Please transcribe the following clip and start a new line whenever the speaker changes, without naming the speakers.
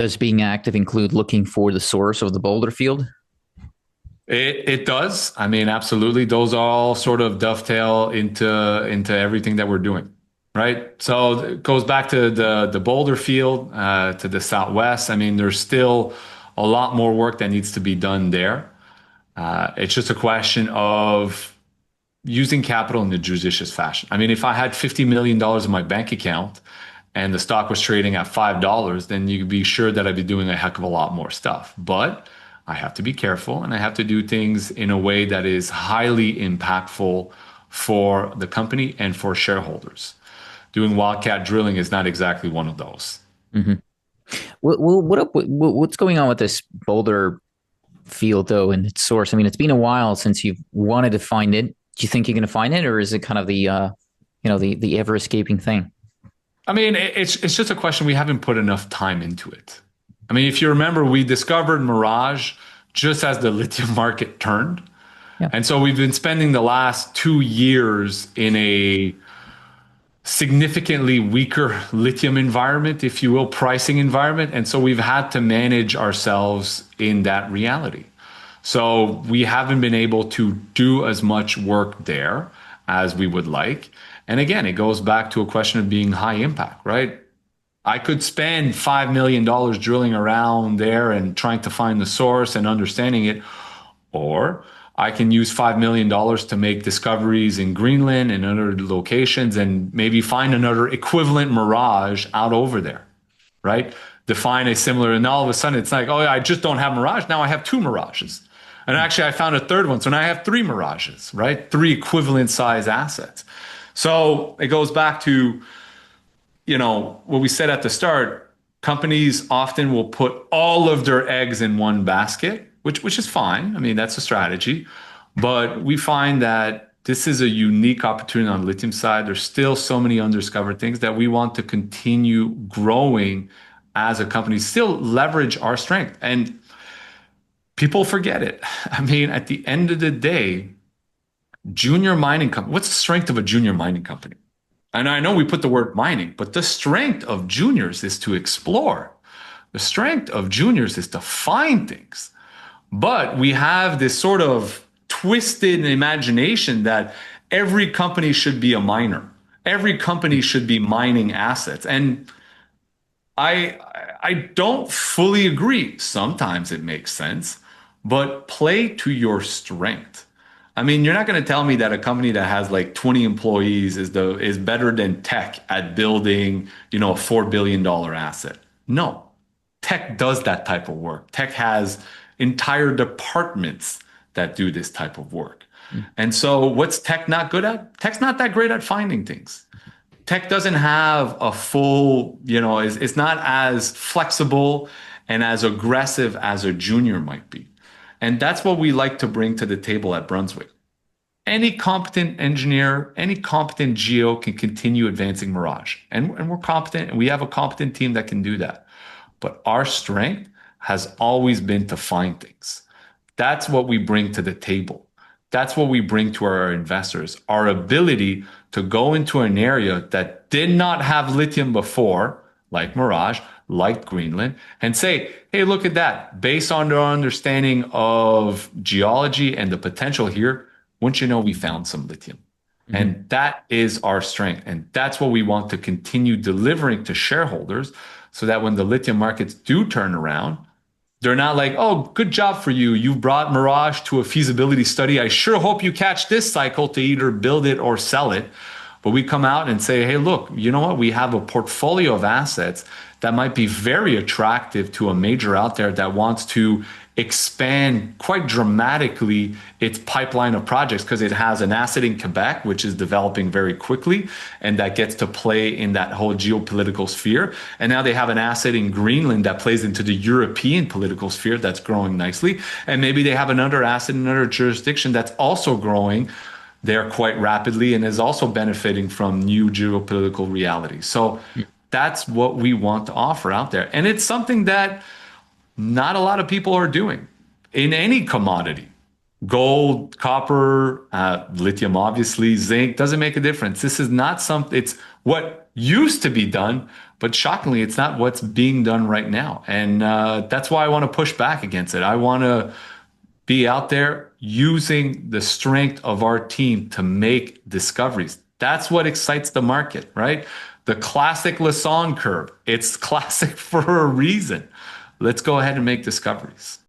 Does being active include looking for the source of the Boulder Field?
It does. I mean, absolutely. Those all sort of dovetail into everything that we're doing, right? So it goes back to the Boulder Field to the southwest. I mean, there's still a lot more work that needs to be done there. It's just a question of using capital in a judicious fashion. I mean, if I had $50 million dollars in my bank account and the stock was trading at $5, then you could be sure that I'd be doing a heck of a lot more stuff. But I have to be careful and I have to do things in a way that is highly impactful for the company and for shareholders. Doing wildcat drilling is not exactly one of those.
Mm-hmm. What's going on with this Boulder Field though, and its source? I mean, it's been a while since you've wanted to find it. Do you think you're going to find it, or is it kind of the ever escaping thing?
I mean, it's just a question we haven't put enough time into it. I mean, if you remember, we discovered Mirage just as the lithium market turned.
Yeah.
And so we've been spending the last 2 years in a significantly weaker lithium environment, if you will, pricing environment. And so we've had to manage ourselves in that reality. So we haven't been able to do as much work there as we would like. And again, it goes back to a question of being high impact, right? I could spend $5 million drilling around there and trying to find the source and understanding it, or I can use $5 million to make discoveries in Greenland and other locations and maybe find another equivalent Mirage out over there, right? Define a similar, and all of a sudden it's like, oh, yeah, I just don't have Mirage. Now I have two Mirages. And actually I found a third one. So now I have three Mirages, right? Three equivalent size assets. So it goes back to, what we said at the start. Companies often will put all of their eggs in one basket, which is fine. I mean, that's a strategy. But we find that this is a unique opportunity on the lithium side. There's still so many undiscovered things that we want to continue growing as a company, still leverage our strength. And people forget it. I mean, at the end of the day, junior mining company, what's the strength of a junior mining company? And I know we put the word mining, but the strength of juniors is to explore. The strength of juniors is to find things. But we have this sort of twisted imagination that every company should be a miner. Every company should be mining assets. And I don't fully agree. Sometimes it makes sense, but play to your strength. I mean, you're not going to tell me that a company that has like 20 employees is better than Teck at building, a $4 billion asset. No, Teck does that type of work. Teck has entire departments that do this type of work. And so what's Teck not good at? Tech's not that great at finding things. Teck doesn't have a full, it's not as flexible and as aggressive as a junior might be. And that's what we like to bring to the table at Brunswick. Any competent engineer, any competent geo can continue advancing Mirage. And we're competent, and we have a competent team that can do that. But our strength has always been to find things. That's what we bring to the table. That's what we bring to our investors. Our ability to go into an area that did not have lithium before, like Mirage, like Greenland, and say, hey, look at that. Based on our understanding of geology and the potential here, wouldn't you know we found some lithium? Mm-hmm. And that is our strength. And that's what we want to continue delivering to shareholders so that when the lithium markets do turn around, they're not like, oh, good job for you. You brought Mirage to a feasibility study. I sure hope you catch this cycle to either build it or sell it. But we come out and say, hey, look, you know what? We have a portfolio of assets that might be very attractive to a major out there that wants to expand quite dramatically its pipeline of projects because it has an asset in Quebec, which is developing very quickly, and that gets to play in that whole geopolitical sphere. And now they have an asset in Greenland that plays into the European political sphere that's growing nicely. And maybe they have another asset in another jurisdiction that's also growing there quite rapidly and is also benefiting from new geopolitical realities. So that's what we want to offer out there. And it's something that not a lot of people are doing in any commodity. Gold, copper, lithium, obviously, zinc, doesn't make a difference. This is not something, it's what used to be done, But shockingly, it's not what's being done right now. And that's why I want to push back against it. I want to be out there using the strength of our team to make discoveries. That's what excites the market, right? The classic Lassonde curve. It's classic for a reason. Let's go ahead and make discoveries.